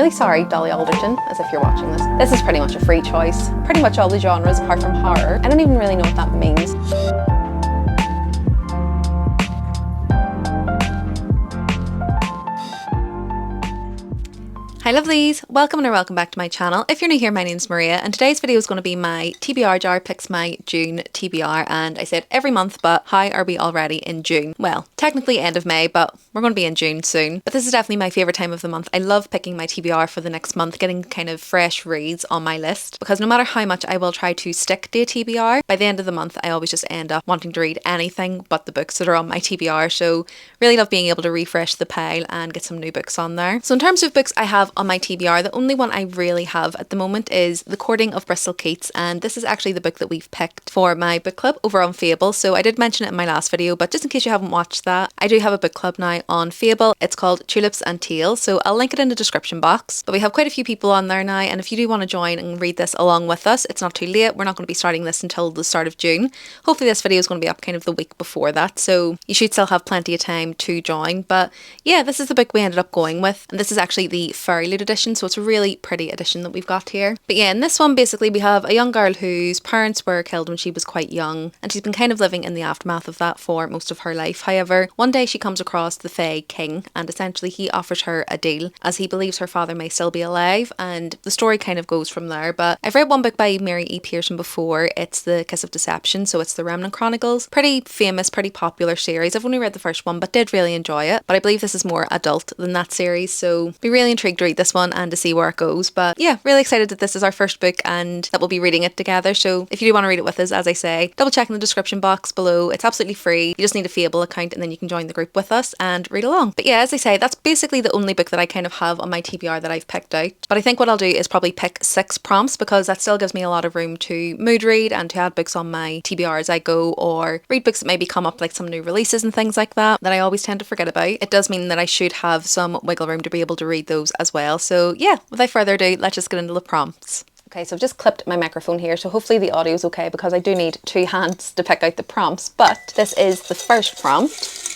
really sorry, Dolly Alderton, as if you're watching this. This is pretty much a free choice. Pretty much all the genres apart from horror. I don't even really know what that means. Hi lovelies, welcome or welcome back to my channel. If you're new here, my name's Maria and today's video is going to be my TBR jar picks my June TBR, and I say it every month, but how are we already in June? Well, technically end of May, but we're going to be in June soon. But this is definitely my favourite time of the month. I love picking my TBR for the next month, getting kind of fresh reads on my list, because no matter how much I will try to stick to a TBR, by the end of the month I always just end up wanting to read anything but the books that are on my TBR, so really love being able to refresh the pile and get some new books on there. So in terms of books I have on my TBR, the only one I really have at the moment is The Courting of Bristol Keats, and this is actually the book that we've picked for my book club over on Fable. So I did mention it in my last video, but just in case you haven't watched that, I do have a book club now on Fable. It's called Tulips and Tales, so I'll link it in the description box. But we have quite a few people on there now, and if you do want to join and read this along with us, it's not too late. We're not going to be starting this until the start of June. Hopefully this video is going to be up kind of the week before that, so you should still have plenty of time to join. But yeah, this is the book we ended up going with, and this is actually the Fairy Loot edition, so it's a really pretty edition that we've got here. But yeah, in this one basically we have a young girl whose parents were killed when she was quite young, and she's been kind of living in the aftermath of that for most of her life. However, one day she comes across the Fae King, and essentially he offers her a deal as he believes her father may still be alive, and the story kind of goes from there. But I've read one book by Mary E. Pearson before. It's The Kiss of Deception, so it's the Remnant Chronicles. Pretty famous, pretty popular series. I've only read the first one but did really enjoy it, but I believe this is more adult than that series, so be really intrigued to read this one and to see where it goes. But yeah, really excited that this is our first book and that we'll be reading it together. So if you do want to read it with us, as I say, double check in the description box below. It's absolutely free. You just need a Fable account and then you can join the group with us and read along. But yeah, as I say, that's basically the only book that I kind of have on my TBR that I've picked out. But I think what I'll do is probably pick 6 prompts, because that still gives me a lot of room to mood read and to add books on my TBR as I go, or read books that maybe come up, like some new releases and things like that I always tend to forget about. It does mean that I should have some wiggle room to be able to read those as well. So yeah, without further ado, let's just get into the prompts. Okay, so I've just clipped my microphone here, so hopefully the audio is okay, because I do need 2 hands to pick out the prompts. But this is the first prompt.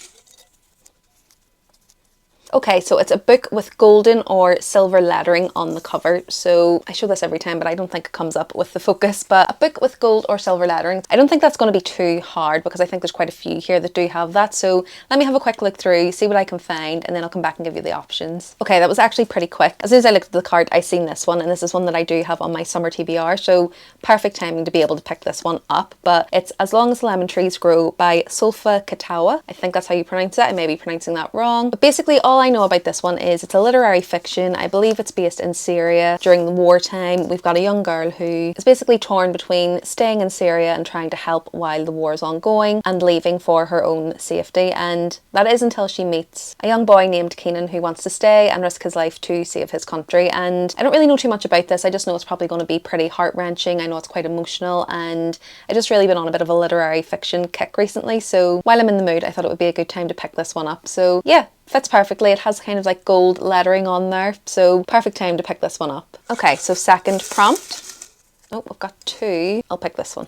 Okay, so it's a book with golden or silver lettering on the cover. So I show this every time, but I don't think it comes up with the focus. But a book with gold or silver lettering, I don't think that's going to be too hard, because I think there's quite a few here that do have that. So let me have a quick look through, see what I can find, and then I'll come back and give you the options. Okay, that was actually pretty quick. As soon as I looked at the card, I seen this one, and this is one that I do have on my summer TBR. So perfect timing to be able to pick this one up. But it's As Long as Lemon Trees Grow by Sulfa Katawa. I think that's how you pronounce it. I may be pronouncing that wrong. But basically all I know about this one is it's a literary fiction. I believe it's based in Syria during the wartime. We've got a young girl who is basically torn between staying in Syria and trying to help while the war is ongoing, and leaving for her own safety. And that is until she meets a young boy named Keenan who wants to stay and risk his life to save his country. And I don't really know too much about this. I just know it's probably going to be pretty heart-wrenching. I know it's quite emotional, and I've just really been on a bit of a literary fiction kick recently. So while I'm in the mood, I thought it would be a good time to pick this one up. So yeah, fits perfectly. It has kind of like gold lettering on there, so perfect time to pick this one up. Okay, so second prompt. Oh, I've got 2. I'll pick this one.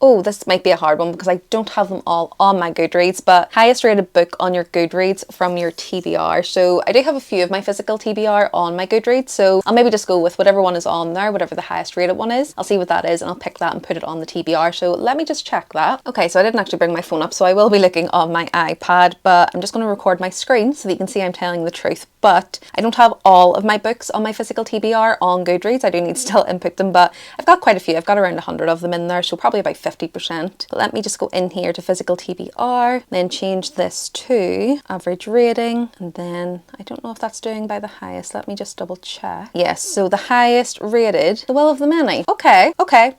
Oh, this might be a hard one because I don't have them all on my Goodreads, but highest rated book on your Goodreads from your TBR. So I do have a few of my physical TBR on my Goodreads, so I'll maybe just go with whatever one is on there, whatever the highest rated one is. I'll see what that is and I'll pick that and put it on the TBR. So let me just check that. Okay, so I didn't actually bring my phone up, so I will be looking on my iPad, but I'm just going to record my screen so that you can see I'm telling the truth. But I don't have all of my books on my physical TBR on Goodreads. I do need to still input them, but I've got quite a few. I've got around 100 of them in there, so probably about 50%. But let me just go in here to physical TBR, then change this to average rating, and then I don't know if that's doing by the highest. Let me just double check. Yes, so the highest rated, The Will of the Many. Okay.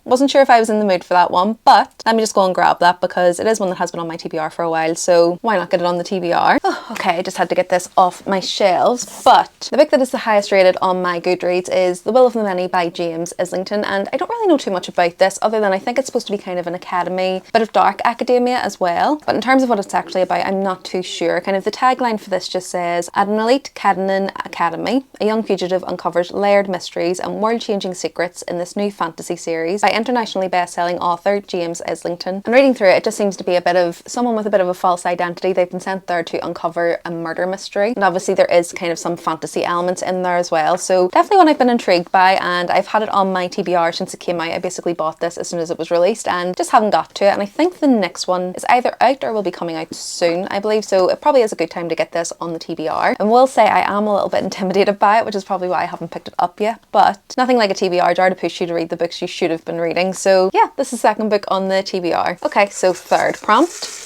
Wasn't sure if I was in the mood for that one, but let me just go and grab that because it is one that has been on my TBR for a while, so why not get it on the TBR? Oh, okay, I just had to get this off my shelves. But the book that is the highest rated on my Goodreads is The Will of the Many by James Islington, and I don't really know too much about this other than I think it's supposed to be kind of of an academy, bit of dark academia as well. But in terms of what it's actually about, I'm not too sure. Kind of the tagline for this just says, at an elite Cadnan academy, a young fugitive uncovers layered mysteries and world-changing secrets in this new fantasy series by internationally best-selling author James Islington. And reading through it, it just seems to be a bit of someone with a bit of a false identity. They've been sent there to uncover a murder mystery. And obviously there is kind of some fantasy elements in there as well. So definitely one I've been intrigued by, and I've had it on my TBR since it came out. I basically bought this as soon as it was released and just haven't got to it. And I think the next one is either out or will be coming out soon, I believe. So it probably is a good time to get this on the TBR. And will say I am a little bit intimidated by it, which is probably why I haven't picked it up yet. But nothing like a TBR jar to push you to read the books you should have been reading. So yeah, this is the second book on the TBR. Okay, so third prompt.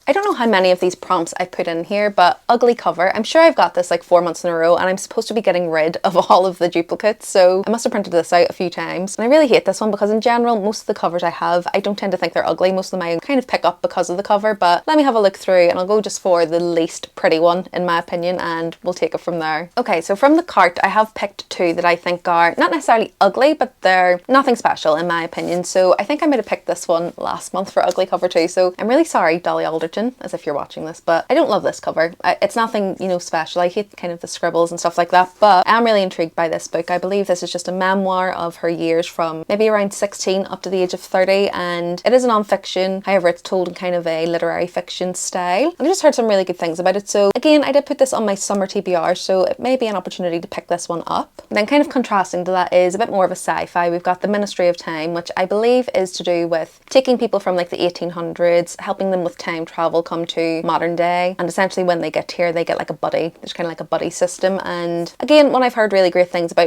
I don't know how many of these prompts I put in here, but ugly cover. I'm sure I've got this like 4 months in a row, and I'm supposed to be getting rid of all of the duplicates, so I must have printed this out a few times. And I really hate this one because in general, most of the covers I have, I don't tend to think they're ugly. Most of them I kind of pick up because of the cover, but let me have a look through and I'll go just for the least pretty one in my opinion, and we'll take it from there. Okay, so from the cart, I have picked two that I think are not necessarily ugly, but they're nothing special in my opinion. So I think I might have picked this one last month for ugly cover too, so I'm really sorry, Dolly Alderton, as if you're watching this, but I don't love this cover. It's nothing, you know, special. I hate kind of the scribbles and stuff like that, but I'm really intrigued by this book. I believe this is just a memoir of her years from maybe around 16 up to the age of 30, and it is a non-fiction. However, it's told in kind of a literary fiction style. And I just heard some really good things about it. So again, I did put this on my summer TBR, so it may be an opportunity to pick this one up. And then kind of contrasting to that is a bit more of a sci-fi. We've got The Ministry of Time, which I believe is to do with taking people from like the 1800s, helping them with time travel come to modern day, and essentially when they get here they get like a buddy. There's kind of like a buddy system, and again, one I've heard really great things about.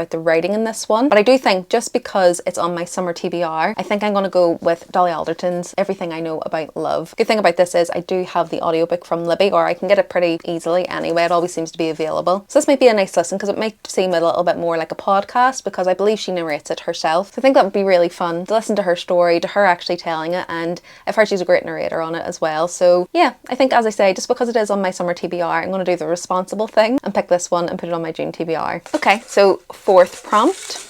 The writing in this one, but I do think just because it's on my summer TBR, I think I'm going to go with Dolly Alderton's Everything I Know About Love. Good thing about this is I do have the audiobook from Libby, or I can get it pretty easily anyway. It always seems to be available, so this might be a nice listen because it might seem a little bit more like a podcast because I believe she narrates it herself. So I think that would be really fun to listen to her story, to her actually telling it, and I've heard she's a great narrator on it as well. So yeah, I think, as I say, just because it is on my summer TBR, I'm going to do the responsible thing and pick this one and put it on my June TBR. Okay, so fourth prompt.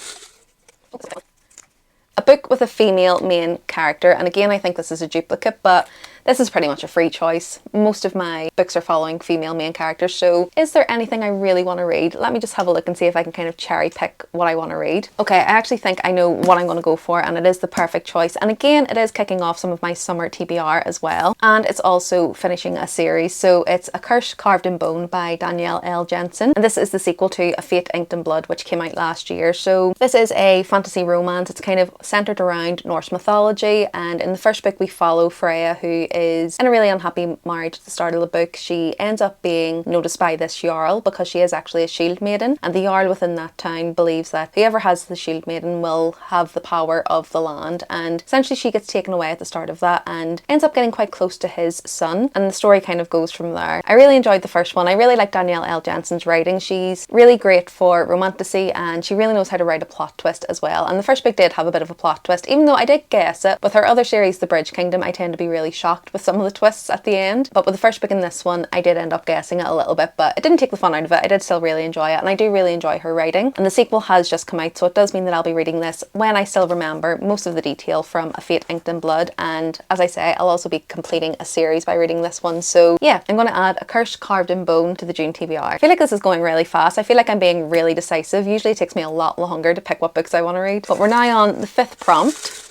A book with a female main character, and again I think this is a duplicate, but this is pretty much a free choice. Most of my books are following female main characters, so is there anything I really want to read? Let me just have a look and see if I can kind of cherry pick what I want to read. Okay, I actually think I know what I'm going to go for, and it is the perfect choice. And again, it is kicking off some of my summer TBR as well, and it's also finishing a series. So it's A Curse Carved in Bone by Danielle L. Jensen, and this is the sequel to A Fate Inked in Blood, which came out last year. So this is a fantasy romance. It's kind of centered around Norse mythology, and in the first book we follow Freya, who is in a really unhappy marriage at the start of the book. She ends up being noticed by this Jarl because she is actually a shield maiden, and the Jarl within that town believes that whoever has the shield maiden will have the power of the land, and essentially she gets taken away at the start of that and ends up getting quite close to his son, and the story kind of goes from there. I really enjoyed the first one. I really like Danielle L. Jensen's writing. She's really great for romantasy, and she really knows how to write a plot twist as well, and the first book did have a bit of a plot twist, even though I did guess it. With her other series, The Bridge Kingdom, I tend to be really shocked with some of the twists at the end, but with the first book in this one I did end up guessing it a little bit, but it didn't take the fun out of it. I did still really enjoy it, and I do really enjoy her writing, and the sequel has just come out, so it does mean that I'll be reading this when I still remember most of the detail from A Fate Inked in Blood, and as I say, I'll also be completing a series by reading this one. So yeah, I'm going to add A Curse Carved in Bone to the June TBR. I feel like this is going really fast. I feel like I'm being really decisive. Usually it takes me a lot longer to pick what books I want to read, but we're now on the fifth prompt.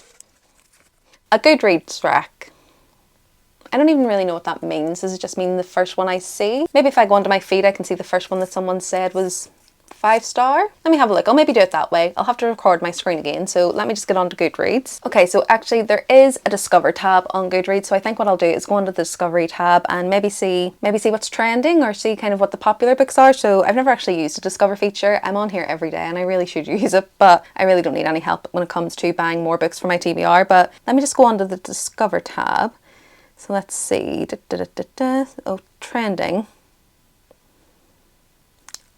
A Goodreads track. I don't even really know what that means. Does it just mean the first one I see? Maybe if I go onto my feed I can see the first one that someone said was 5-star. Let me have a look. I'll maybe do it that way. I'll have to record my screen again, so let me just get on to Goodreads. Okay, so actually there is a Discover tab on Goodreads, so I think what I'll do is go into the Discovery tab and maybe see what's trending, or see kind of what the popular books are. So I've never actually used a Discover feature. I'm on here every day and I really should use it, but I really don't need any help when it comes to buying more books for my TBR. But let me just go onto the Discover tab. So let's see. Oh, trending.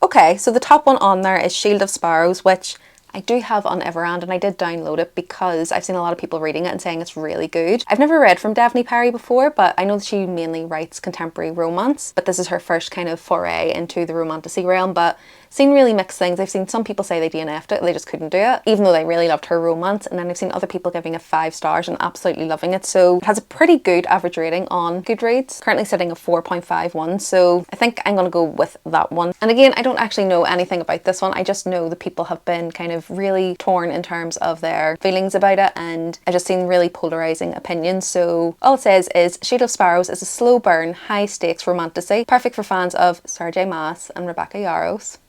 Okay, so the top one on there is Shield of Sparrows, which I do have on Everand, and I did download it because I've seen a lot of people reading it and saying it's really good. I've never read from Daphne Perry before, but I know that she mainly writes contemporary romance, but this is her first kind of foray into the romantasy realm. But seen really mixed things. I've seen some people say they DNF'd it, they just couldn't do it, even though they really loved her romance, and then I've seen other people giving it 5 stars and absolutely loving it. So it has a pretty good average rating on Goodreads, currently sitting at 4.51, so I think I'm gonna go with that one. And again, I don't actually know anything about this one, I just know that people have been kind of really torn in terms of their feelings about it, and I've just seen really polarizing opinions. So all it says is Shade of Sparrows is a slow burn, high stakes romantasy, perfect for fans of Sergei Mas and Rebecca Yarros.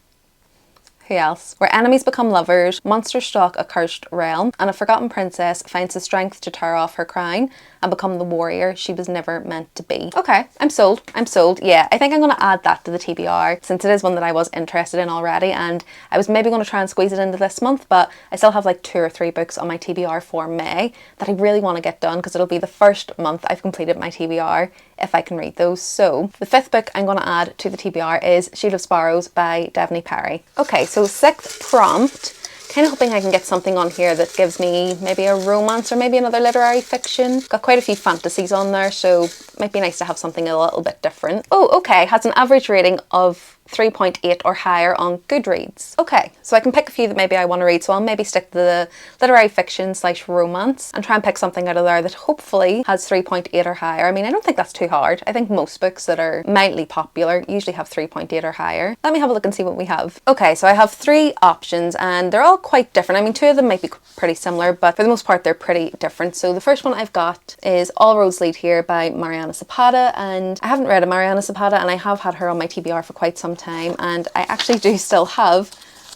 Who else? Where enemies become lovers, monsters stalk a cursed realm, and a forgotten princess finds the strength to tear off her crown and become the warrior she was never meant to be. Okay, I'm sold. I'm sold. Yeah, I think I'm going to add that to the TBR since it is one that I was interested in already, and I was maybe going to try and squeeze it into this month, but I still have like 2 or 3 books on my TBR for May that I really want to get done because it'll be the first month I've completed my TBR if I can read those. So the 5th book I'm going to add to the TBR is Shade of Sparrows by Daphne Perry. Okay, so 6th prompt. Kind of hoping I can get something on here that gives me maybe a romance or maybe another literary fiction. Got quite a few fantasies on there, so it might be nice to have something a little bit different. Oh, okay, has an average rating of 3.8 or higher on Goodreads. Okay, so I can pick a few that maybe I want to read, so I'll maybe stick to the literary fiction / romance and try and pick something out of there that hopefully has 3.8 or higher. I mean, I don't think that's too hard. I think most books that are mildly popular usually have 3.8 or higher. Let me have a look and see what we have. Okay, so I have 3 options and they're all quite different. I mean, 2 of them might be pretty similar, but for the most part they're pretty different. So the first one I've got is All Roads Lead Here by Mariana Zapata, and I haven't read a Mariana Zapata and I have had her on my TBR for quite some time, and I actually do still have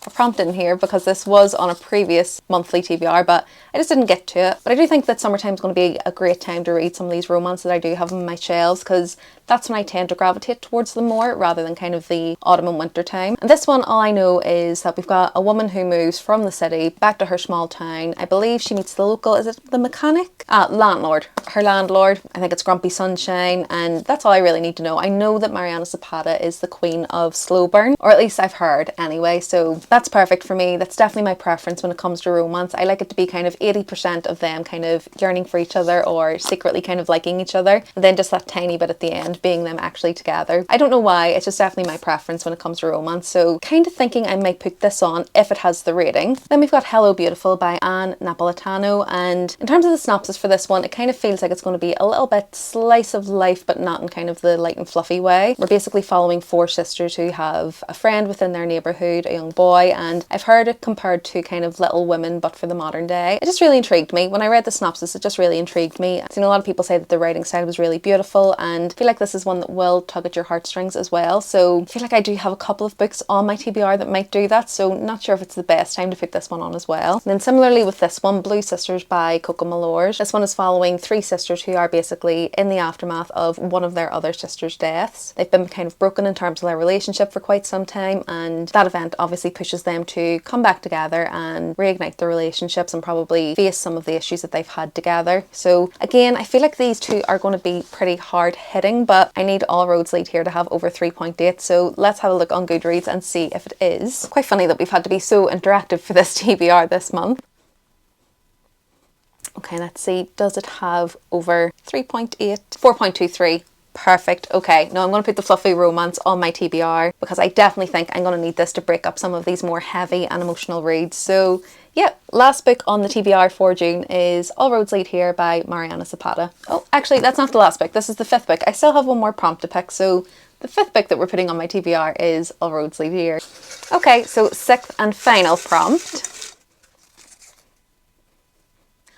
a prompt in here because this was on a previous monthly TBR, but I just didn't get to it. But I do think that summertime is going to be a great time to read some of these romances that I do have on my shelves, because that's when I tend to gravitate towards them more rather than kind of the autumn and winter time. And this one, all I know is that we've got a woman who moves from the city back to her small town. I believe she meets the local, is it the mechanic? Landlord. Her landlord. I think it's Grumpy Sunshine, and that's all I really need to know. I know that Mariana Zapata is the queen of slow burn, or at least I've heard anyway, so that's perfect for me. That's definitely my preference when it comes to romance. I like it to be kind of 80% of them kind of yearning for each other or secretly kind of liking each other, and then just that tiny bit at the end being them actually together. I don't know why, it's just definitely my preference when it comes to romance, so kind of thinking I might put this on if it has the rating. Then we've got Hello Beautiful by Anne Napolitano, and in terms of the synopsis for this one, it kind of feels like it's going to be a little bit slice of life, but not in kind of the light and fluffy way. We're basically following 4 sisters who have a friend within their neighbourhood, a young boy, and I've heard it compared to kind of Little Women but for the modern day. It just really intrigued me. When I read the synopsis, it just really intrigued me. I've seen a lot of people say that the writing style was really beautiful, and I feel like this is one that will tug at your heartstrings as well. So I feel like I do have a couple of books on my TBR that might do that, so not sure if it's the best time to put this one on as well. And then similarly with this one, Blue Sisters by Coco Malors. This one is following 3 sisters who are basically in the aftermath of one of their other sisters' deaths. They've been kind of broken in terms of their relationship for quite some time, and that event obviously pushes them to come back together and reignite their relationships and probably face some of the issues that they've had together. So again, I feel like these 2 are going to be pretty hard hitting, but I need All Roads Lead Here to have over 3.8, so let's have a look on Goodreads and see if it is. Quite funny that we've had to be so interactive for this TBR this month. Okay, let's see, does it have over 3.8? 4.23. Perfect. Okay, now I'm going to put the fluffy romance on my TBR because I definitely think I'm going to need this to break up some of these more heavy and emotional reads. So yeah, last book on the TBR for June is All Roads Lead Here by Mariana Zapata. Oh, actually, that's not the last book. This is the 5th book. I still have one more prompt to pick, so the 5th book that we're putting on my TBR is All Roads Lead Here. Okay, so 6th and final prompt.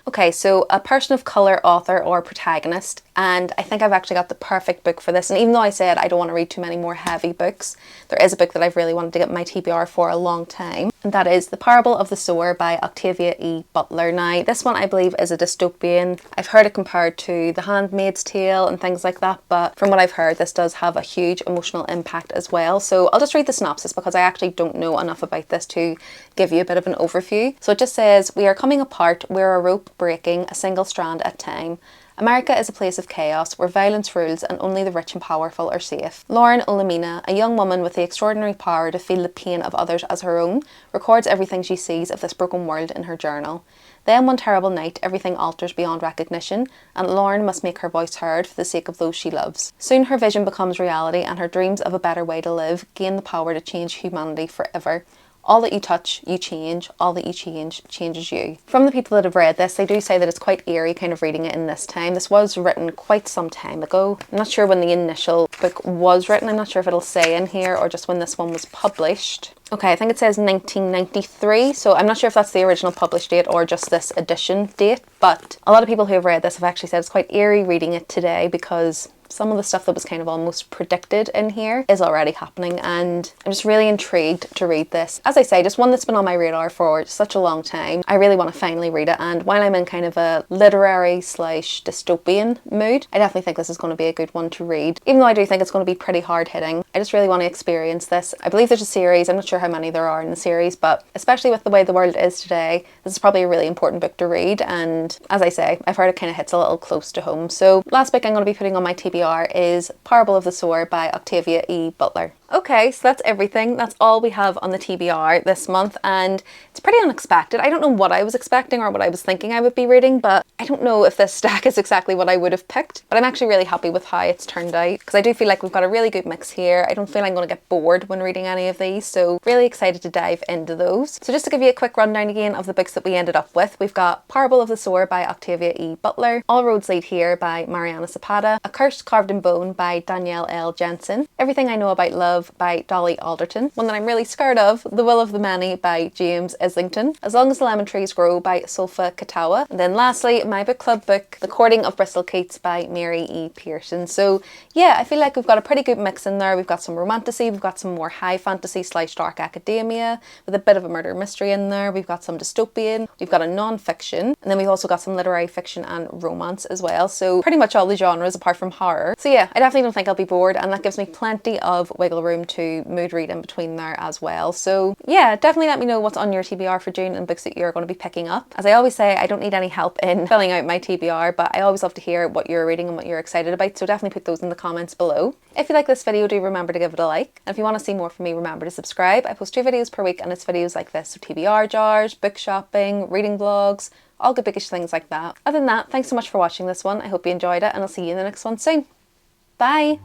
Okay, so a person of colour author or protagonist, and I think I've actually got the perfect book for this. And even though I said I don't want to read too many more heavy books, there is a book that I've really wanted to get my TBR for a long time, and that is The Parable of the Sower by Octavia E. Butler. Now, this one I believe is a dystopian. I've heard it compared to The Handmaid's Tale and things like that, but from what I've heard, this does have a huge emotional impact as well. So I'll just read the synopsis because I actually don't know enough about this to give you a bit of an overview. So it just says, we are coming apart, we're a rope breaking, a single strand at a time. America is a place of chaos where violence rules and only the rich and powerful are safe. Lauren Olamina, a young woman with the extraordinary power to feel the pain of others as her own, records everything she sees of this broken world in her journal. Then one terrible night, everything alters beyond recognition, and Lauren must make her voice heard for the sake of those she loves. Soon her vision becomes reality, and her dreams of a better way to live gain the power to change humanity forever. All that you touch, you change. All that you change, changes you. From the people that have read this, they do say that it's quite eerie kind of reading it in this time. This was written quite some time ago. I'm not sure when the initial book was written. I'm not sure if it'll say in here or just when this one was published. Okay, I think it says 1993, so I'm not sure if that's the original published date or just this edition date, but a lot of people who have read this have actually said it's quite eerie reading it today because some of the stuff that was kind of almost predicted in here is already happening, and I'm just really intrigued to read this. As I say, just one that's been on my radar for such a long time. I really want to finally read it, and while I'm in kind of a literary / dystopian mood, I definitely think this is going to be a good one to read. Even though I do think it's going to be pretty hard hitting, I just really want to experience this. I believe there's a series. I'm not sure how many there are in the series, but especially with the way the world is today, this is probably a really important book to read, and as I say, I've heard it kind of hits a little close to home. So last book I'm going to be putting on my TBR is Parable of the Sower by Octavia E. Butler. Okay, so that's everything. That's all we have on the TBR this month, and it's pretty unexpected. I don't know what I was expecting or what I was thinking I would be reading, but I don't know if this stack is exactly what I would have picked, but I'm actually really happy with how it's turned out because I do feel like we've got a really good mix here. I don't feel I'm going to get bored when reading any of these, so really excited to dive into those. So just to give you a quick rundown again of the books that we ended up with, we've got Parable of the Sower by Octavia E. Butler, All Roads Lead Here by Mariana Zapata, A Curse Carved in Bone by Danielle L. Jensen, Everything I Know About Love by Dolly Alderton, one that I'm really scared of, The Will of the Many by James Islington, As Long as the Lemon Trees Grow by Sulfa Katawa, and then lastly my book club book, The Courting of Bristol Keats by Mary E. Pearson. So yeah, I feel like we've got a pretty good mix in there. We've got some romantasy, we've got some more high fantasy / dark academia with a bit of a murder mystery in there, we've got some dystopian, we've got a non-fiction, and then we've also got some literary fiction and romance as well. So pretty much all the genres apart from horror. So yeah, I definitely don't think I'll be bored, and that gives me plenty of wiggle room to mood read in between there as well. So yeah, definitely let me know what's on your TBR for June and books that you're going to be picking up. As I always say, I don't need any help in filling out my TBR, but I always love to hear what you're reading and what you're excited about, so definitely put those in the comments below. If you like this video, do remember to give it a like, and if you want to see more from me, remember to subscribe. I post 2 videos per week, and it's videos like this, so TBR jars, book shopping, reading vlogs, all good bookish things like that. Other than that, thanks so much for watching this one. I hope you enjoyed it, and I'll see you in the next one soon. Bye!